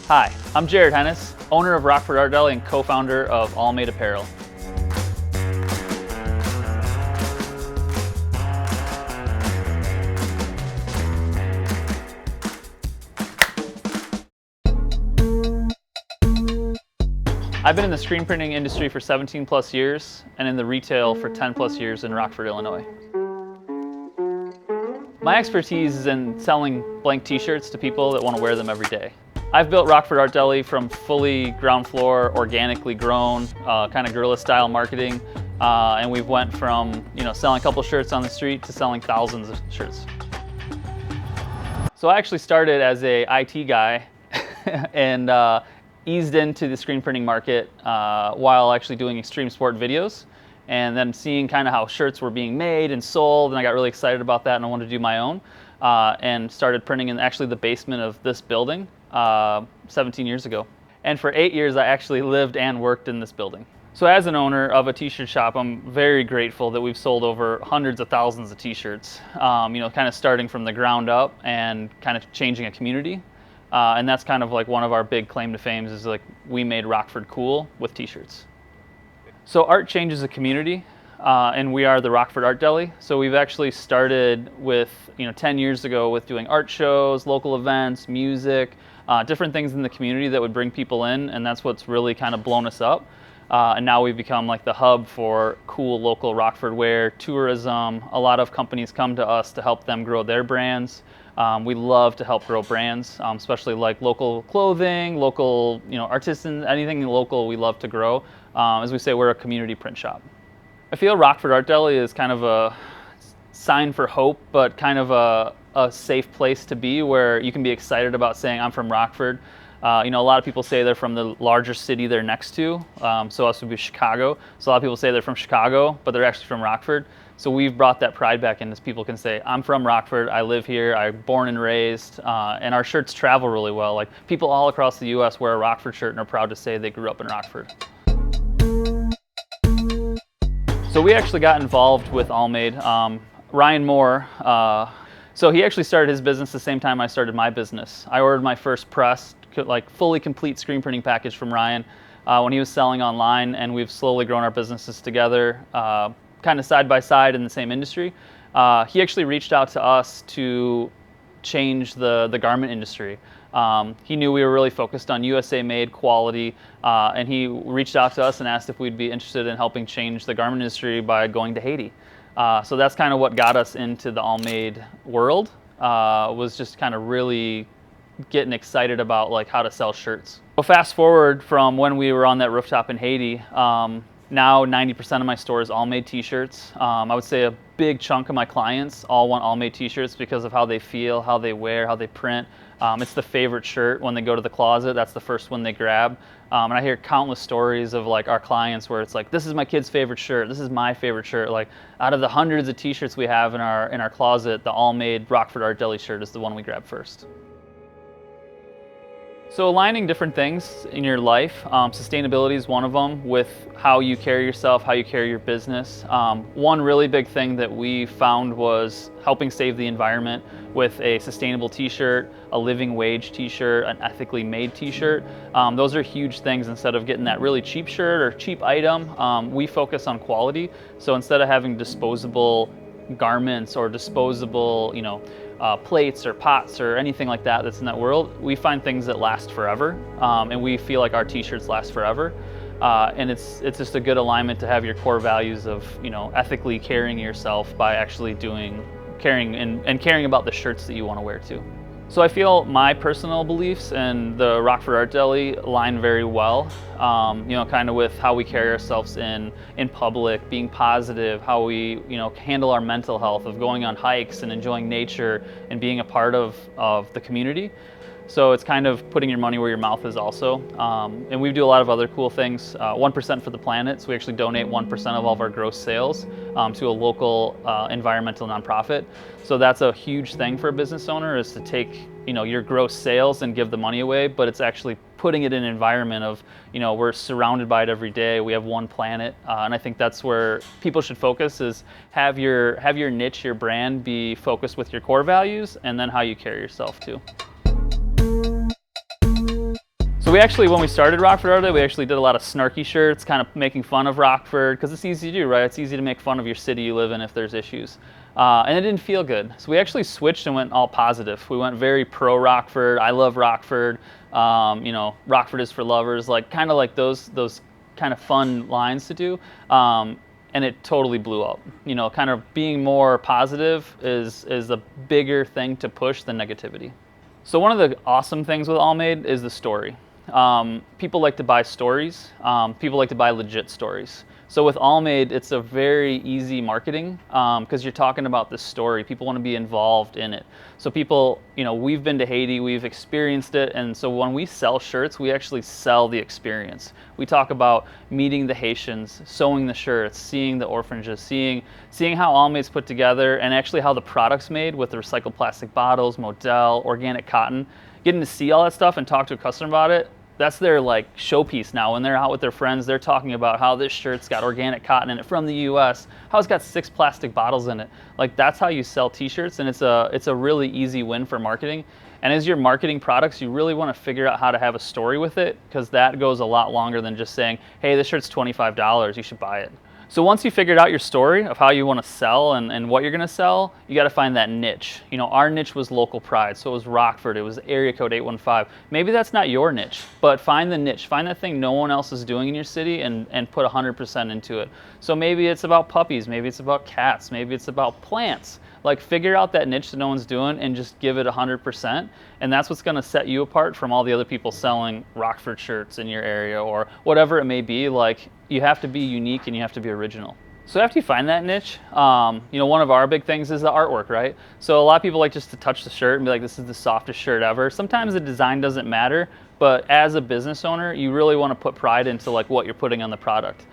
Hi, I'm Jarrod Hennis, owner of Rockford Art Deli and co-founder of Allmade Apparel. I've been in the screen printing industry for 17 plus years and in the retail for 10 plus years in Rockford, Illinois. My expertise is in selling blank t-shirts to people that want to wear them every day. I've built Rockford Art Deli from fully ground floor, organically grown, kind of guerrilla style marketing, and we've went from selling a couple shirts on the street to selling thousands of shirts. So I actually started as a IT guy and eased into the screen printing market while actually doing extreme sport videos, and then seeing kind of how shirts were being made and sold, and I got really excited about that and I wanted to do my own, and started printing in actually the basement of this building 17 years ago. And for 8 years I actually lived and worked in this building. So as an owner of a t-shirt shop, I'm very grateful that we've sold over hundreds of thousands of t-shirts, kind of starting from the ground up and kind of changing a community. And that's kind of like one of our big claim to fame is like we made Rockford cool with t-shirts. So art changes a community, and we are the Rockford Art Deli. So we've actually started with 10 years ago with doing art shows, local events, music, different things in the community that would bring people in, and that's what's really kind of blown us up. And now we've become like the hub for cool local Rockford wear, tourism. A lot of companies come to us to help them grow their brands. We love to help grow brands, especially like local clothing, local artisans, anything local we love to grow. As we say, we're a community print shop. I feel Rockford Art Deli is kind of a sign for hope, but kind of a safe place to be where you can be excited about saying I'm from Rockford. A lot of people say they're from the larger city they're next to, so us would be Chicago. So a lot of people say they're from Chicago, but they're actually from Rockford. So we've brought that pride back in as people can say, I'm from Rockford, I live here, I'm born and raised, and our shirts travel really well. Like people all across the US wear a Rockford shirt and are proud to say they grew up in Rockford. So we actually got involved with Allmade. Ryan Moore, so he actually started his business the same time I started my business. I ordered my first press, like fully complete screen printing package from Ryan when he was selling online, and we've slowly grown our businesses together, kind of side by side in the same industry. He actually reached out to us to change the garment industry. He knew we were really focused on USA made quality, and he reached out to us and asked if we'd be interested in helping change the garment industry by going to Haiti. So that's kind of what got us into the Allmade world, was just kind of really getting excited about like how to sell shirts. So fast forward from when we were on that rooftop in Haiti, now 90% of my store is Allmade t-shirts. I would say a big chunk of my clients all want Allmade t-shirts because of how they feel, how they wear, how they print. It's the favorite shirt when they go to the closet. That's the first one they grab. And I hear countless stories of like our clients where it's like, this is my kid's favorite shirt. This is my favorite shirt. Like out of the hundreds of t-shirts we have in our closet, the Allmade Rockford Art Deli shirt is the one we grab first. So aligning different things in your life, sustainability is one of them, with how you carry yourself, how you carry your business. One really big thing that we found was helping save the environment with a sustainable t-shirt, a living wage t-shirt, an ethically made t-shirt. Those are huge things. Instead of getting that really cheap shirt or cheap item, we focus on quality. So instead of having disposable garments or disposable, plates or pots or anything like that that's in that world, we find things that last forever, and we feel like our t-shirts last forever, and it's just a good alignment to have your core values of ethically carrying yourself by actually caring about the shirts that you want to wear too. So I feel my personal beliefs and the Rockford Art Deli align very well, kind of with how we carry ourselves in public, being positive, how we, handle our mental health, of going on hikes and enjoying nature and being a part of the community. So it's kind of putting your money where your mouth is also. And we do a lot of other cool things. 1% for the planet, so we actually donate 1% of all of our gross sales to a local environmental nonprofit. So that's a huge thing for a business owner, is to take your gross sales and give the money away, but it's actually putting it in an environment of, we're surrounded by it every day. We have one planet, and I think that's where people should focus, is have your niche, your brand be focused with your core values, and then how you carry yourself too. we actually, when we started Rockford Art Daily, we actually did a lot of snarky shirts, kind of making fun of Rockford, because it's easy to do, right? It's easy to make fun of your city you live in if there's issues. And it didn't feel good. So we actually switched and went all positive. We went very pro Rockford. I love Rockford. You know, Rockford is for lovers, like kind of like those kind of fun lines to do. And it totally blew up. You know, kind of being more positive is a bigger thing to push than negativity. So one of the awesome things with Allmade is the story. People like to buy stories. People like to buy legit stories. So with Allmade, it's a very easy marketing because you're talking about this story. People want to be involved in it. So people, you know, we've been to Haiti, we've experienced it, and so when we sell shirts, we actually sell the experience. We talk about meeting the Haitians, sewing the shirts, seeing the orphanages, seeing how Allmade's put together, and actually how the product's made with the recycled plastic bottles, modal, organic cotton. Getting to see all that stuff and talk to a customer about it, that's their like showpiece now. When they're out with their friends, they're talking about how this shirt's got organic cotton in it from the US, how it's got 6 plastic bottles in it. Like that's how you sell t-shirts, and it's a really easy win for marketing. And as you're marketing products, you really want to figure out how to have a story with it, because that goes a lot longer than just saying, hey, this shirt's $25, you should buy it. So once you figured out your story of how you want to sell and what you're going to sell, you got to find that niche. You know, our niche was local pride, so it was Rockford, it was area code 815. Maybe that's not your niche, but find the niche. Find that thing no one else is doing in your city and put 100% into it. So maybe it's about puppies, maybe it's about cats, maybe it's about plants. Like figure out that niche that no one's doing and just give it 100%. And that's what's going to set you apart from all the other people selling Rockford shirts in your area or whatever it may be. Like you have to be unique and you have to be original. So after you find that niche, you know, one of our big things is the artwork, right? So a lot of people like just to touch the shirt and be like, this is the softest shirt ever. Sometimes the design doesn't matter, but as a business owner, you really want to put pride into like what you're putting on the product.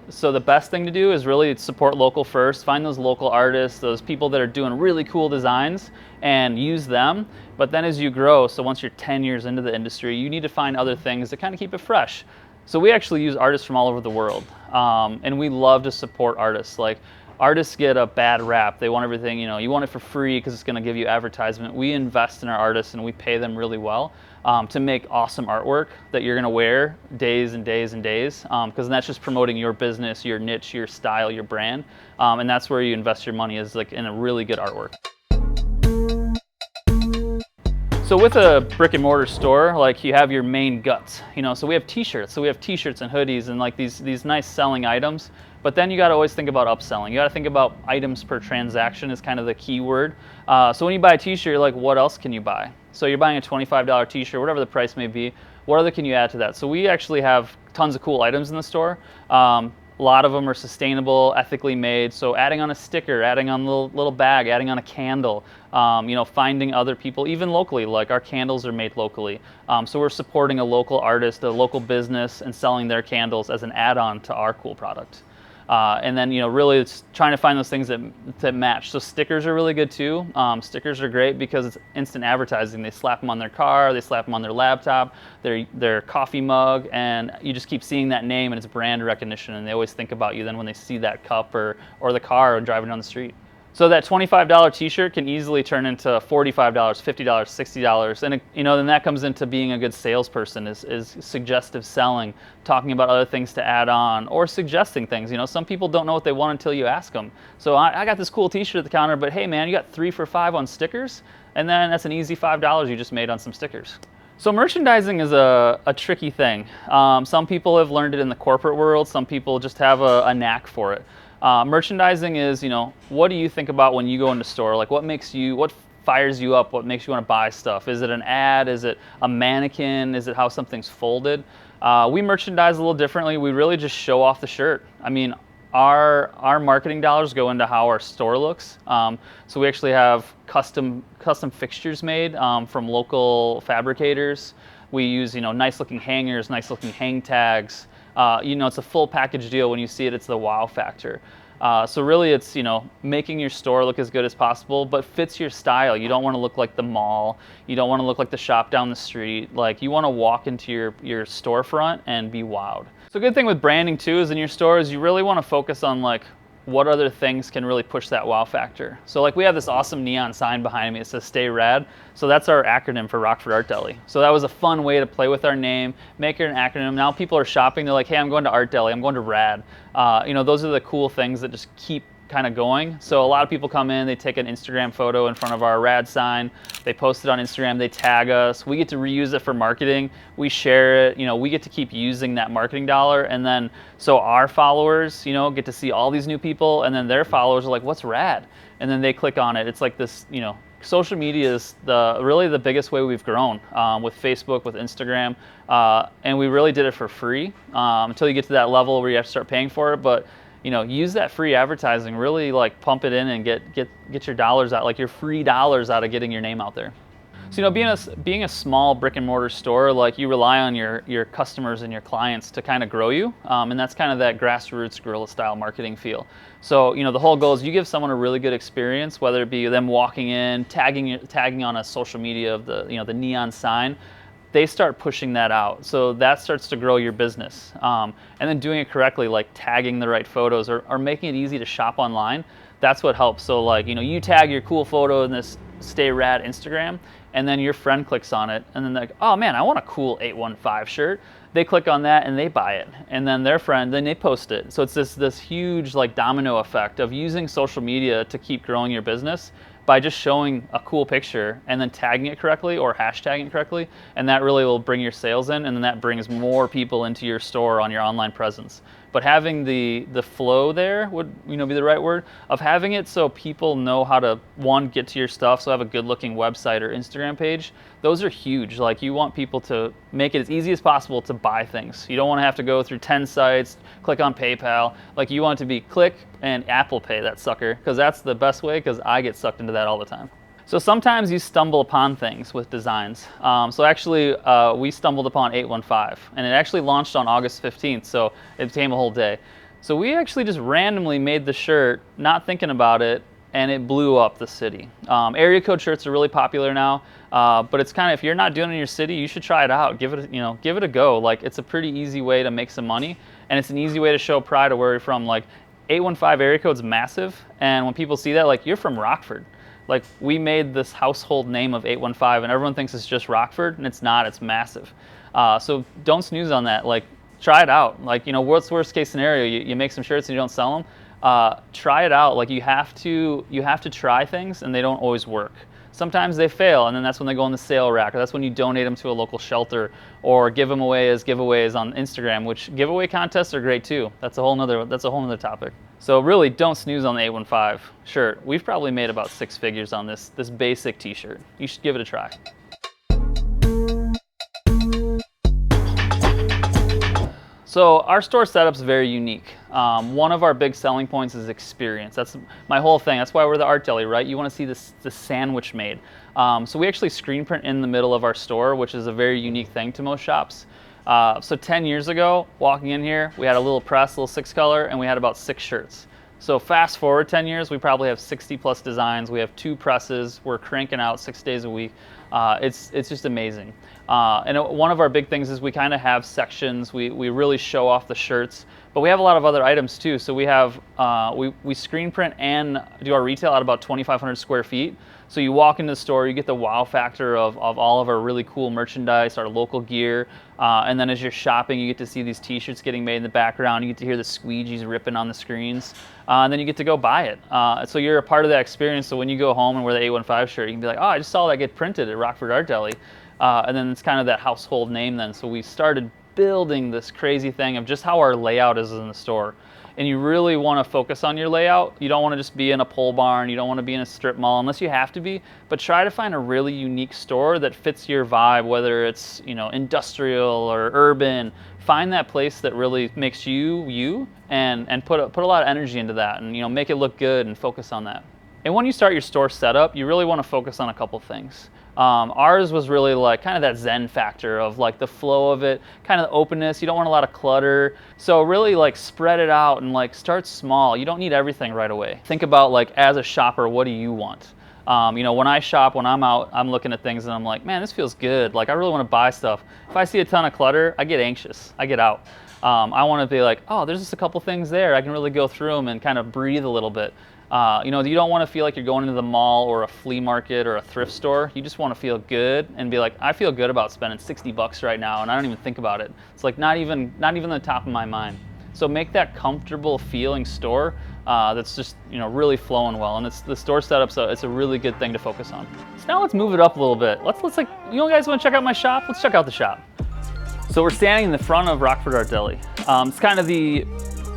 So the best thing to do is really support local first, find those local artists, those people that are doing really cool designs and use them. But then as you grow, so once you're 10 years into the industry, you need to find other things to kind of keep it fresh. So we actually use artists from all over the world, and we love to support artists. Like artists get a bad rap. They want everything, you know, you want it for free because it's going to give you advertisement. We invest in our artists and we pay them really well to make awesome artwork that you're going to wear days and days and days, because that's just promoting your business, your niche, your style, your brand, and that's where you invest your money, is like in a really good artwork. So with a brick and mortar store, like you have your main guts, you know, so we have t-shirts, and hoodies and like these nice selling items, but then you got to always think about upselling. You got to think about items per transaction is kind of the key word. So when you buy a t-shirt, you're like, what else can you buy? So you're buying a $25 t-shirt, whatever the price may be, what other can you add to that? So we actually have tons of cool items in the store. A lot of them are sustainable, ethically made. So adding on a sticker, adding on a little bag, adding on a candle, you know, finding other people, even locally, like our candles are made locally. So we're supporting a local artist, a local business, and selling their candles as an add-on to our cool product. And then, you know, really it's trying to find those things that match. So stickers are really good too. Stickers are great because it's instant advertising. They slap them on their car, they slap them on their laptop, their coffee mug, and you just keep seeing that name and it's brand recognition, and they always think about you then when they see that cup or the car driving down the street. So that $25 t-shirt can easily turn into $45, $50, $60. And you know, then that comes into being a good salesperson is suggestive selling, talking about other things to add on, or suggesting things. You know, some people don't know what they want until you ask them. So I got this cool t-shirt at the counter, but hey man, you got 3 for $5 on stickers? And then that's an easy $5 you just made on some stickers. So merchandising is a tricky thing. Some people have learned it in the corporate world. Some people just have a knack for it. Merchandising is, you know, what do you think about when you go into store? Like what fires you up? What makes you want to buy stuff? Is it an ad? Is it a mannequin? Is it how something's folded? We merchandise a little differently. We really just show off the shirt. I mean, our marketing dollars go into how our store looks. So we actually have custom fixtures made from local fabricators. We use, you know, nice looking hangers, nice looking hang tags. You know, it's a full package deal. When you see it, it's the wow factor. So really it's, you know, making your store look as good as possible, but fits your style. You don't want to look like the mall. You don't want to look like the shop down the street. Like you want to walk into your storefront and be wowed. So a good thing with branding too is in your stores, you really want to focus on like what other things can really push that wow factor. So like we have this awesome neon sign behind me. It says "Stay Rad." So that's our acronym for Rockford Art Deli. So that was a fun way to play with our name, make it an acronym. Now people are shopping. They're like, "Hey, I'm going to Art Deli. I'm going to Rad." Those are the cool things that just keep kind of going. So a lot of people come in, they take an Instagram photo in front of our Rad sign, they post it on Instagram, they tag us, we get to reuse it for marketing, we share it, we get to keep using that marketing dollar, and then so our followers, get to see all these new people, and then their followers are like, "What's Rad?" And then they click on it. It's like this, social media is really the biggest way we've grown, with Facebook, with Instagram, and we really did it for free until you get to that level where you have to start paying for it. But use that free advertising, really like pump it in and get your dollars out, like your free dollars out of getting your name out there. So being a small brick and mortar store, like you rely on your customers and your clients to kind of grow you, and that's kind of that grassroots guerrilla style marketing feel. So the whole goal is you give someone a really good experience, whether it be them walking in, tagging on a social media of the neon sign. They start pushing that out. So that starts to grow your business. And then doing it correctly, like tagging the right photos or making it easy to shop online, that's what helps. So like, you tag your cool photo in this Stay Rad Instagram, and then your friend clicks on it, and then they're like, "Oh man, I want a cool 815 shirt." They click on that and they buy it. And then their friend, then they post it. So it's this huge like domino effect of using social media to keep growing your business by just showing a cool picture and then tagging it correctly or hashtagging it correctly, and that really will bring your sales in, and then that brings more people into your store on your online presence. But having the flow there would be the right word, of having it so people know how to, one, get to your stuff, so have a good looking website or Instagram page. Those are huge. Like you want people to make it as easy as possible to buy things. You don't want to have to go through 10 sites, click on PayPal. Like you want it to be click and Apple Pay that sucker, because that's the best way, because I get sucked into that all the time. So sometimes you stumble upon things with designs. So actually, we stumbled upon 815, and it actually launched on August 15th, so it became a whole day. So we actually just randomly made the shirt, not thinking about it, and it blew up the city. Area code shirts are really popular now, but it's kind of, if you're not doing it in your city, you should try it out. Give it a go. Like it's a pretty easy way to make some money, and it's an easy way to show pride of where you're from. Like 815 area code's massive, and when people see that, like, you're from Rockford. Like we made this household name of 815, and everyone thinks it's just Rockford, and it's not. It's massive. So don't snooze on that. Like try it out. Like what's the worst case scenario? You make some shirts and you don't sell them. Try it out. Like you have to try things, and they don't always work. Sometimes they fail, and then that's when they go on the sale rack, or that's when you donate them to a local shelter, or give them away as giveaways on Instagram, which giveaway contests are great too. That's a whole nother topic. So really, don't snooze on the 815 shirt. We've probably made about 6 figures on this basic t-shirt. You should give it a try. So our store setup's very unique. One of our big selling points is experience. That's my whole thing. That's why we're the Art Deli, right? You want to see the sandwich made. So we actually screen print in the middle of our store, which is a very unique thing to most shops. So 10 years ago, walking in here, we had a little press, a little 6-color, and we had about 6 shirts. So fast forward 10 years, we probably have 60 plus designs. We have 2 presses. We're cranking out 6 days a week. It's just amazing. And one of our big things is we kind of have sections. We really show off the shirts, but we have a lot of other items too. So we have we screen print and do our retail at about 2,500 square feet. So you walk into the store, you get the wow factor of all of our really cool merchandise, our local gear, and then as you're shopping, you get to see these t-shirts getting made in the background. You get to hear the squeegees ripping on the screens, and then you get to go buy it. So you're a part of that experience. So when you go home and wear the 815 shirt, you can be like, "Oh, I just saw that get printed at Rockford Art Deli." And then it's kind of that household name then. So we started building this crazy thing of just how our layout is in the store. And you really want to focus on your layout. You don't want to just be in a pole barn. You don't want to be in a strip mall unless you have to be. But try to find a really unique store that fits your vibe, whether it's industrial or urban. Find that place that really makes you, and put a lot of energy into that, and make it look good and focus on that. And when you start your store setup, you really want to focus on a couple things. Ours was really like kind of that Zen factor of like the flow of it, kind of the openness. You don't want a lot of clutter. So really like spread it out and like start small. You don't need everything right away. Think about like as a shopper, what do you want? You know, when I shop, when I'm out, I'm looking at things and I'm like, man, this feels good. Like, I really want to buy stuff. If I see a ton of clutter, I get anxious. I get out. I want to be like, oh, there's just a couple things there. I can really go through them and kind of breathe a little bit. You know, you don't want to feel like you're going into the mall or a flea market or a thrift store. You just want to feel good and be like, I feel good about spending 60 bucks right now, and I don't even think about it. It's like not even the top of my mind. So make that comfortable feeling store that's just, you know, really flowing well. And it's the store setup, so it's a really good thing to focus on. So now let's move it up a little bit. Let's like, you guys want to check out my shop? Let's check out the shop. So we're standing in the front of Rockford Art Deli. It's kind of the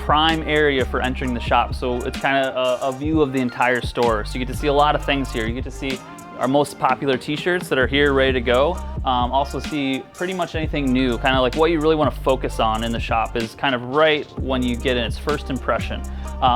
prime area for entering the shop. So it's kind of a view of the entire store. So you get to see a lot of things here. You get to see our most popular t-shirts that are here ready to go. Also see pretty much anything new, kind of like what you really want to focus on in the shop is kind of right when you get in its first impression.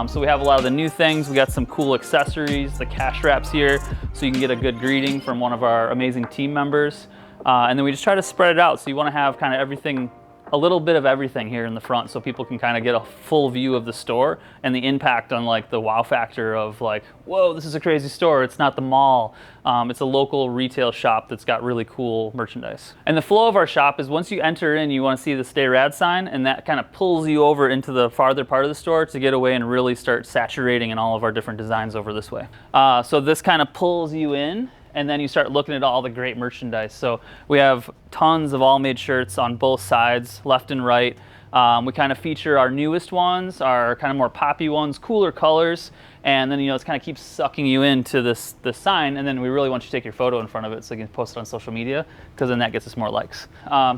So we have a lot of the new things. We got some cool accessories, the cash wraps here, so you can get a good greeting from one of our amazing team members. And then we just try to spread it out. So you want to have kind of everything, a little bit of everything here in the front so people can kind of get a full view of the store and the impact on like the wow factor of like, whoa, this is a crazy store. It's not the mall. It's a local retail shop that's got really cool merchandise. And the flow of our shop is once you enter in, you want to see the Stay Rad sign, and that kind of pulls you over into the farther part of the store to get away and really start saturating in all of our different designs over this way. So this kind of pulls you in, and then you start looking at all the great merchandise. So we have tons of Allmade shirts on both sides, left and right. We kind of feature our newest ones, our kind of more poppy ones, cooler colors, and then, you know, it's kind of keeps sucking you into this sign, and then we really want you to take your photo in front of it so you can post it on social media, because then that gets us more likes.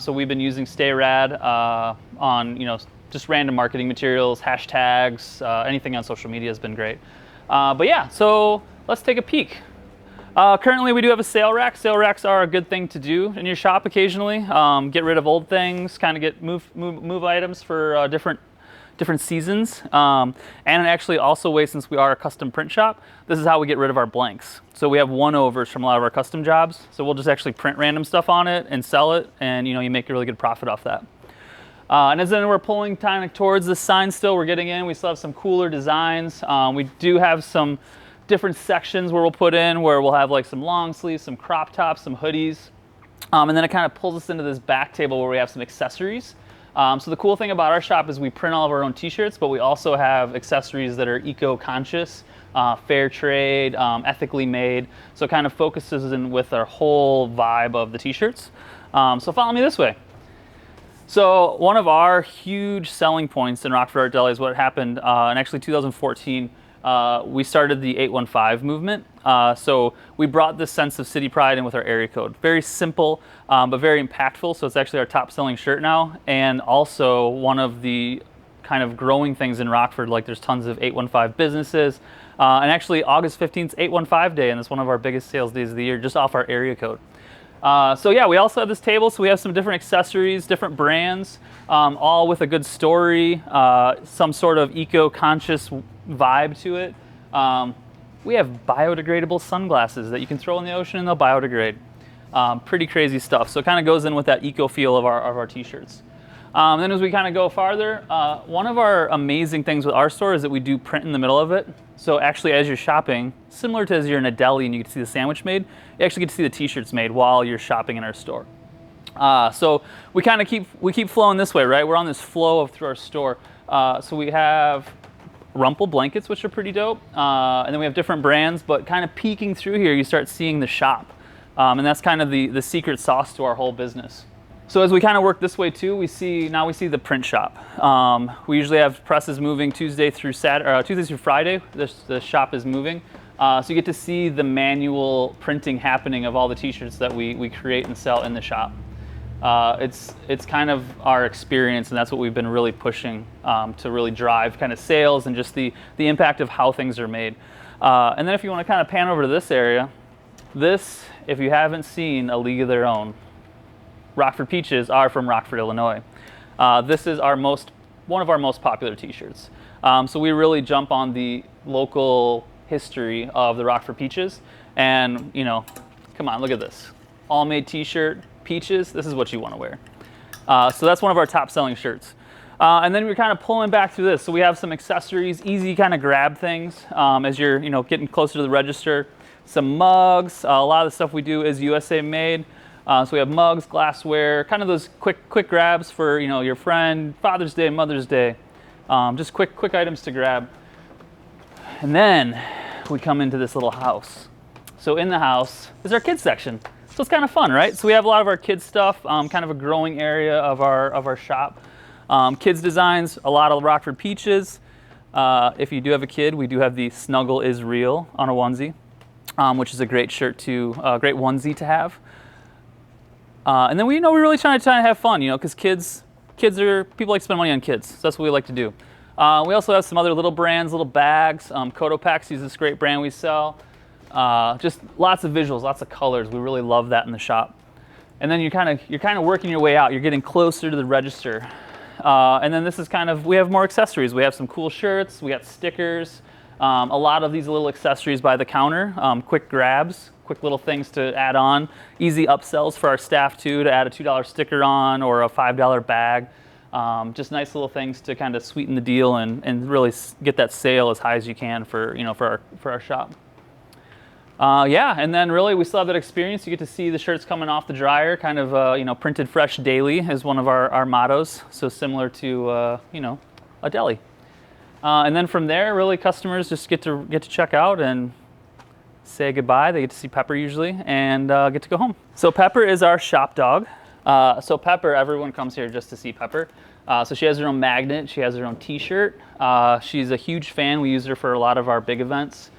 So we've been using Stay Rad on, you know, just random marketing materials, hashtags, anything on social media has been great. But yeah, so let's take a peek. Currently we do have a sale rack. Sale racks are a good thing to do in your shop occasionally. Get rid of old things, kind of move items for different seasons. And actually also way, since we are a custom print shop, this is how we get rid of our blanks. So we have one-overs from a lot of our custom jobs. So we'll just actually print random stuff on it and sell it, and, you know, you make a really good profit off that. And as then we're pulling kind of towards the sign still, we're getting in, we still have some cooler designs. We do have some different sections where we'll put in, where we'll have like some long sleeves, some crop tops, some hoodies. And then it kind of pulls us into this back table where we have some accessories. So the cool thing about our shop is we print all of our own t-shirts, but we also have accessories that are eco-conscious, fair trade, ethically made. So it kind of focuses in with our whole vibe of the t-shirts. So follow me this way. So one of our huge selling points in Rockford Art Deli is what happened in actually 2014. We started the 815 movement. So we brought this sense of city pride in with our area code. Very simple, but very impactful. So it's actually our top selling shirt now. And also one of the kind of growing things in Rockford, like there's tons of 815 businesses. And actually August 15th is 815 day, and it's one of our biggest sales days of the year just off our area code. So yeah, we also have this table, so we have some different accessories, different brands, all with a good story, some sort of eco-conscious vibe to it. We have biodegradable sunglasses that you can throw in the ocean and they'll biodegrade. Pretty crazy stuff. So it kind of goes in with that eco feel of our t-shirts. Then as we kind of go farther, one of our amazing things with our store is that we do print in the middle of it. So actually as you're shopping, similar to as you're in a deli and you get to see the sandwich made, you actually get to see the t-shirts made while you're shopping in our store. So we kind of keep flowing this way, right? We're on this flow through our store. So we have Rumple blankets, which are pretty dope. And then we have different brands, but kind of peeking through here, you start seeing the shop. And that's kind of the secret sauce to our whole business. So as we kind of work this way too, we see the print shop. We usually have presses moving Tuesday through Friday. The shop is moving. So you get to see the manual printing happening of all the t-shirts that we create and sell in the shop. It's kind of our experience, and that's what we've been really pushing to really drive kind of sales and just the impact of how things are made. And then if you want to kind of pan over to this area, this, if you haven't seen A League of Their Own, Rockford Peaches are from Rockford, Illinois. This is one of our most popular t-shirts. So we really jump on the local history of the Rockford Peaches, and, you know, come on, look at this. Allmade t-shirt, Peaches, this is what you want to wear. So that's one of our top selling shirts. And then we're kind of pulling back through this. So we have some accessories, easy kind of grab things as you're, you know, getting closer to the register. some mugs. A lot of the stuff we do is USA made. So we have mugs, glassware, kind of those quick grabs for your friend, Father's Day, Mother's Day. Just quick items to grab. And then we come into this little house. So in the house is our kids section. So it's kind of fun, right? So we have a lot of our kids stuff, kind of a growing area of our shop. Kids designs, a lot of Rockford peaches. If you do have a kid, we do have the Snuggle is Real on a onesie, which is a great shirt great onesie to have. And then we're really trying to have fun, because people like to spend money on kids. So that's what we like to do. We also have some other little brands, little bags. Cotopaxi is this great brand we sell. Just lots of visuals, lots of colors. We really love that in the shop. And then you're kind of working your way out. You're getting closer to the register. And then this is we have more accessories. We have some cool shirts. We got stickers. A lot of these little accessories by the counter. Quick grabs, quick little things to add on. Easy upsells for our staff too, to add a $2 sticker on or a $5 bag. Just nice little things to kind of sweeten the deal and really get that sale as high as you can for our shop. Yeah, and then really we still have that experience. You get to see the shirts coming off the dryer, kind of printed fresh daily is one of our mottos. So similar to a deli. And then from there, really customers just get to check out and say goodbye. They get to see Pepper usually and get to go home. So Pepper is our shop dog. So Pepper, everyone comes here just to see Pepper. So she has her own magnet. She has her own t-shirt. She's a huge fan. We use her for a lot of our big events.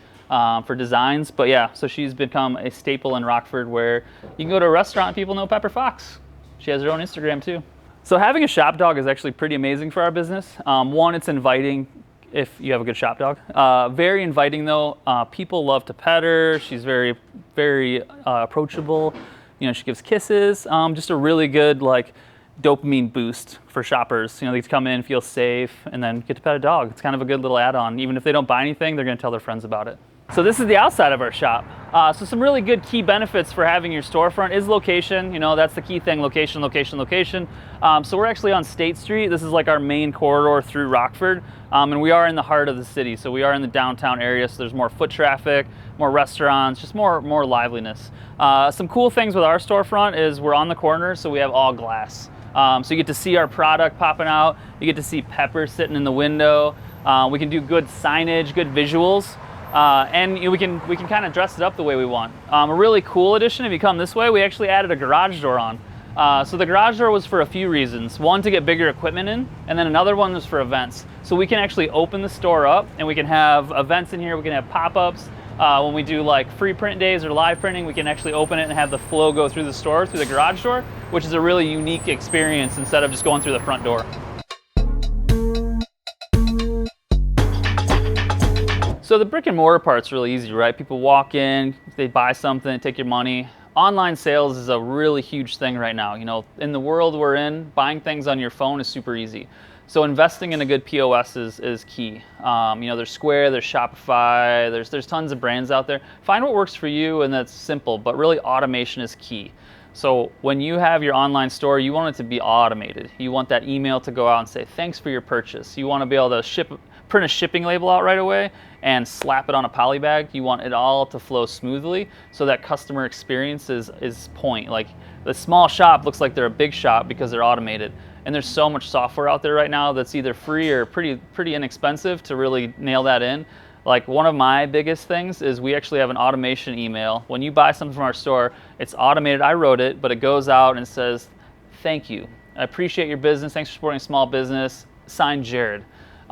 For designs, but yeah, so she's become a staple in Rockford where you can go to a restaurant and people know Pepper Fox. She has her own Instagram too. So having a shop dog is actually pretty amazing for our business. One, it's inviting if you have a good shop dog. Very inviting though. People love to pet her. She's very, very approachable. She gives kisses. Just a really good dopamine boost for shoppers. They come in, feel safe, and then get to pet a dog. It's kind of a good little add-on. Even if they don't buy anything, they're gonna tell their friends about it. So this is the outside of our shop. So some really good key benefits for having your storefront is location. That's the key thing, location, location, location. So we're actually on State Street. This is our main corridor through Rockford. And we are in the heart of the city. So we are in the downtown area. So there's more foot traffic, more restaurants, just more liveliness. Some cool things with our storefront is we're on the corner, so we have all glass. So you get to see our product popping out. You get to see Pepper sitting in the window. We can do good signage, good visuals. And we can kind of dress it up the way we want. A really cool addition, if you come this way, we actually added a garage door on. So the garage door was for a few reasons. One, to get bigger equipment in, and then another one was for events. So we can actually open the store up and we can have events in here, we can have pop-ups. When we do free print days or live printing, we can actually open it and have the flow go through the store, through the garage door, which is a really unique experience instead of just going through the front door. So the brick and mortar part's really easy, right? People walk in, they buy something, take your money. Online sales is a really huge thing right now. In the world we're in, buying things on your phone is super easy. So investing in a good POS is key. There's Square, there's Shopify, there's tons of brands out there. Find what works for you, and that's simple, but really automation is key. So when you have your online store, you want it to be automated. You want that email to go out and say, thanks for your purchase. You want to be able to print a shipping label out right away and slap it on a poly bag. You want it all to flow smoothly so that customer experience is point. The small shop looks like they're a big shop because they're automated. And there's so much software out there right now that's either free or pretty inexpensive to really nail that in. One of my biggest things is we actually have an automation email. When you buy something from our store, it's automated. I wrote it, but it goes out and says, thank you. I appreciate your business. Thanks for supporting a small business. Signed, Jarrod.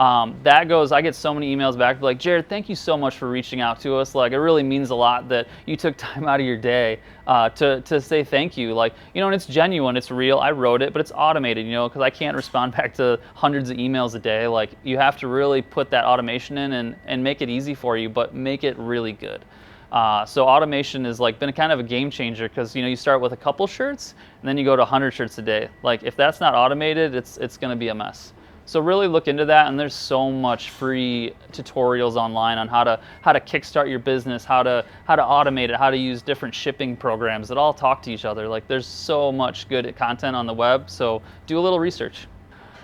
I get so many emails back Jarrod, thank you so much for reaching out to us. It really means a lot that you took time out of your day to say thank you. And it's genuine, it's real. I wrote it, but it's automated, because I can't respond back to hundreds of emails a day. You have to really put that automation in and make it easy for you, but make it really good. So automation has been kind of a game changer because you start with a couple shirts and then you go to 100 shirts a day. If that's not automated, it's going to be a mess. So really look into that, and there's so much free tutorials online on how to kickstart your business, how to automate it, how to use different shipping programs that all talk to each other. There's so much good content on the web, so do a little research.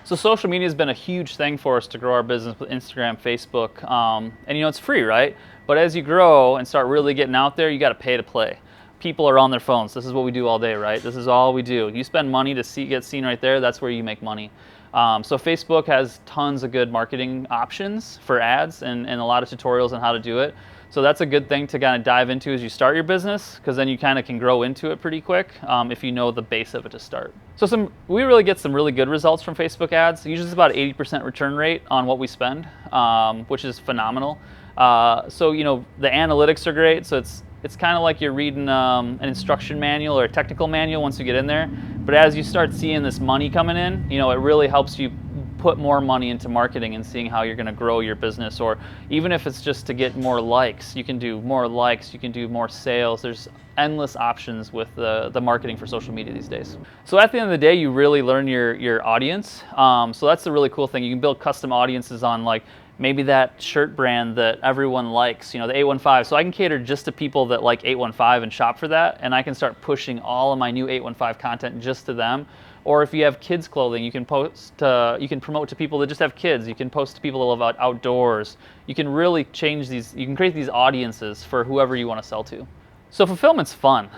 So social media has been a huge thing for us to grow our business with Instagram, Facebook, and it's free, right? But as you grow and start really getting out there, you got to pay to play. People are on their phones. This is what we do all day, right? This is all we do. You spend money to get seen right there. That's where you make money. So Facebook has tons of good marketing options for ads and a lot of tutorials on how to do it. So that's a good thing to kind of dive into as you start your business, because then you kind of can grow into it pretty quick if you know the base of it to start. So we really get some really good results from Facebook ads. Usually it's about 80% return rate on what we spend, which is phenomenal. So the analytics are great. So it's kind of like you're reading an instruction manual or a technical manual once you get in there. But as you start seeing this money coming in, it really helps you put more money into marketing and seeing how you're going to grow your business. Or even if it's just to get more likes, you can do more likes, you can do more sales. There's endless options with the marketing for social media these days. So at the end of the day, you really learn your audience. So that's the really cool thing. You can build custom audiences on, like, maybe that shirt brand that everyone likes, the 815. So I can cater just to people that like 815 and shop for that, and I can start pushing all of my new 815 content just to them. Or if you have kids clothing, you can you can promote to people that just have kids. You can post to people that love outdoors. You can really change these. You can create these audiences for whoever you want to sell to. So fulfillment's fun.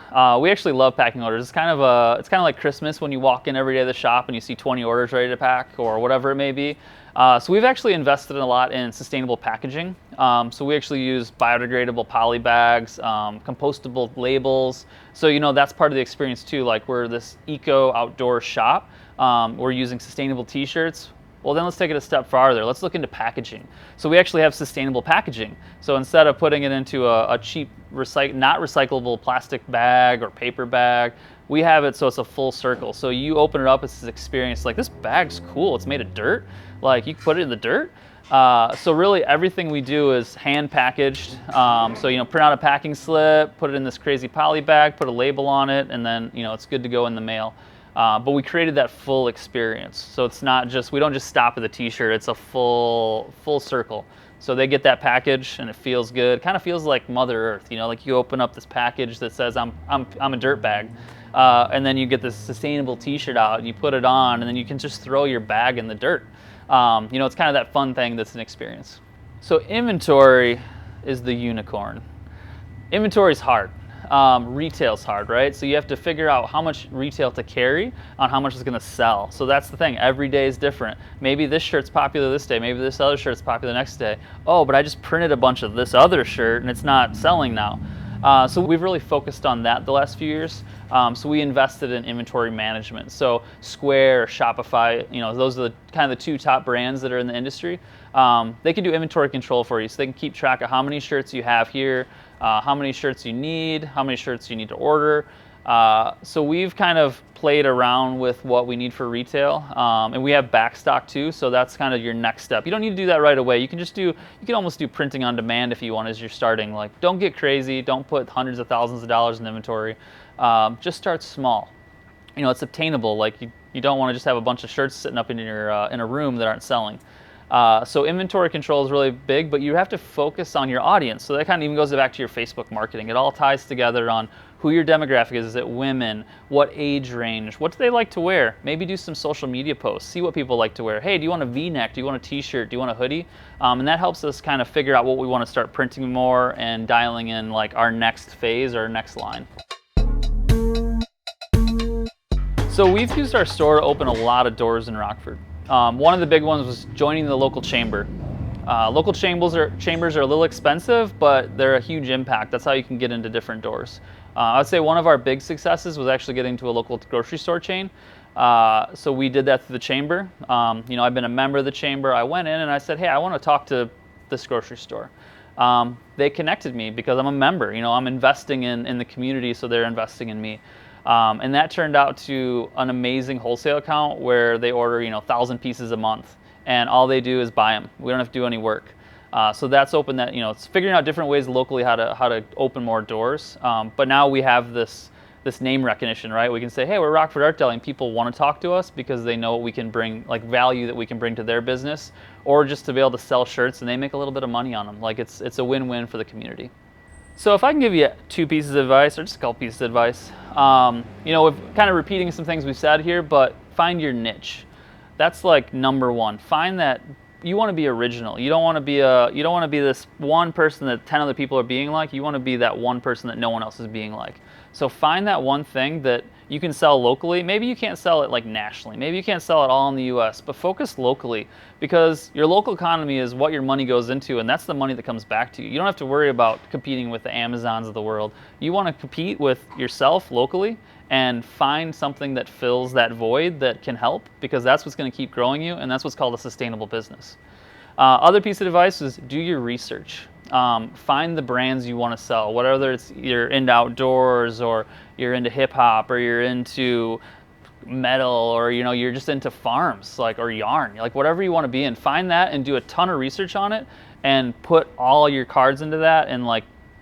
We actually love packing orders. It's kind of like Christmas when you walk in every day to the shop and you see 20 orders ready to pack or whatever it may be. So we've actually invested a lot in sustainable packaging. So we actually use biodegradable poly bags, compostable labels. So that's part of the experience too. Like, we're this eco outdoor shop. We're using sustainable t-shirts. Well, then let's take it a step farther. Let's look into packaging. So we actually have sustainable packaging. So instead of putting it into a cheap, not recyclable plastic bag or paper bag, we have it so it's a full circle. So you open it up, it's this experience, like, this bag's cool, it's made of dirt. Like, you can put it in the dirt. So really everything we do is hand packaged. So print out a packing slip, put it in this crazy poly bag, put a label on it, and then it's good to go in the mail. But we created that full experience. So it's not just, we don't just stop at the t-shirt, it's a full circle. So they get that package and it feels good. It kind of feels like Mother Earth, like you open up this package that says I'm a dirt bag. And then you get this sustainable t-shirt out and you put it on, and then you can just throw your bag in the dirt. It's kind of that fun thing that's an experience. So inventory is the unicorn. Inventory is hard. Retail's hard, right? So you have to figure out how much retail to carry on how much it's going to sell. So that's the thing. Every day is different. Maybe this shirt's popular this day. Maybe this other shirt's popular the next day. Oh, but I just printed a bunch of this other shirt and it's not selling now. So we've really focused on that the last few years. So we invested in inventory management. So Square or Shopify, those are kind of the two top brands that are in the industry. They can do inventory control for you. So they can keep track of how many shirts you have here, how many shirts you need, how many shirts you need to order. So we've kind of played around with what we need for retail, and we have backstock too. So that's kind of your next step. You don't need to do that right away. You can almost do printing on demand if you want as you're starting. Like, don't get crazy. Don't put hundreds of thousands of dollars in inventory. Just start small. It's obtainable. Like, you don't want to just have a bunch of shirts sitting up in your in a room that aren't selling. So inventory control is really big, but you have to focus on your audience. So that kind of even goes back to your Facebook marketing. It all ties together on who your demographic is. Is it women? What age range? What do they like to wear? Maybe do some social media posts. See what people like to wear. Hey, do you want a V-neck? Do you want a t-shirt? Do you want a hoodie? And that helps us kind of figure out what we want to start printing more and dialing in, like, our next phase or next line. So we've used our store to open a lot of doors in Rockford. One of the big ones was joining the local chamber. Local chambers are a little expensive, but they're a huge impact. That's how you can get into different doors. I would say one of our big successes was actually getting to a local grocery store chain. So we did that through the chamber. I've been a member of the chamber. I went in and I said, hey, I want to talk to this grocery store. They connected me because I'm a member. I'm investing in the community, so they're investing in me. And that turned out to an amazing wholesale account where they order 1,000 pieces a month, and all they do is buy them. We don't have to do any work. So that's open that, it's figuring out different ways locally how to open more doors. But now we have this name recognition, right? We can say, hey, we're Rockford Art Deli, and people want to talk to us because they know what we can bring, like value that we can bring to their business, or just to be able to sell shirts and they make a little bit of money on them. Like, it's a win-win for the community. So if I can give you 2 pieces of advice, or just a couple pieces of advice, we're kind of repeating some things we've said here, but find your niche. That's like number one. Find that you want to be original. You don't want to be this one person that 10 other people are being like. You want to be that one person that no one else is being like. So find that one thing that you can sell locally. Maybe you can't sell it like nationally. Maybe you can't sell it all in the US, but focus locally, because your local economy is what your money goes into, and that's the money that comes back to you. You don't have to worry about competing with the Amazons of the world. You want to compete with yourself locally and find something that fills that void that can help, because that's what's going to keep growing you, and that's what's called a sustainable business. Other piece of advice is do your research. Find the brands you want to sell, whether it's you're into outdoors, or you're into hip hop, or you're into metal, or you're just into farms, or yarn, whatever you want to be in. Find that and do a ton of research on it, and put all your cards into that, and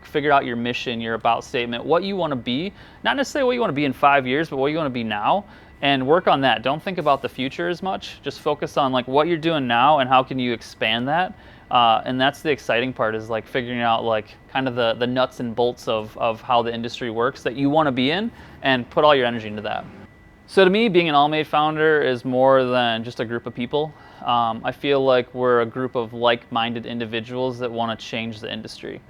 figure out your mission, your about statement, what you want to be. Not necessarily what you want to be in 5 years, but what you want to be now, and work on that. Don't think about the future as much. Just focus on what you're doing now and how can you expand that. And that's the exciting part, is figuring out kind of the nuts and bolts of how the industry works that you want to be in, and put all your energy into that. So to me, being an Allmade founder is more than just a group of people. I feel like we're a group of like-minded individuals that want to change the industry.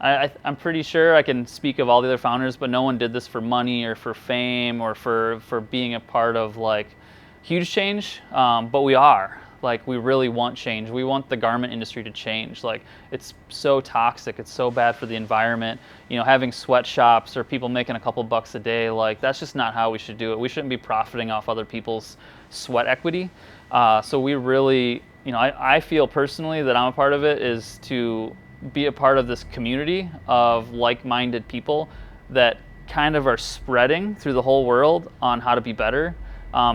I'm pretty sure I can speak of all the other founders, but no one did this for money or for fame or for being a part of huge change, but we are. We really want change. We want the garment industry to change. It's so toxic. It's so bad for the environment. Having sweatshops or people making a couple bucks a day, that's just not how we should do it. We shouldn't be profiting off other people's sweat equity. So we really, I feel personally that I'm a part of it, is to be a part of this community of like-minded people that kind of are spreading through the whole world on how to be better.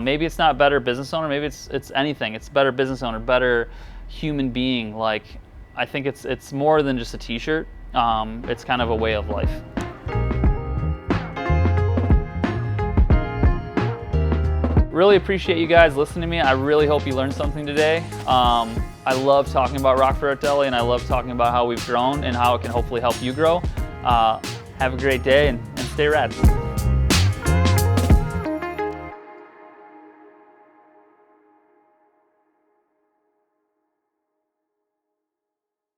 Maybe it's not better business owner, maybe it's anything. It's better business owner, better human being. I think it's more than just a t-shirt. It's kind of a way of life. Really appreciate you guys listening to me. I really hope you learned something today. I love talking about Rockford Art Deli, and I love talking about how we've grown and how it can hopefully help you grow. Have a great day and stay rad.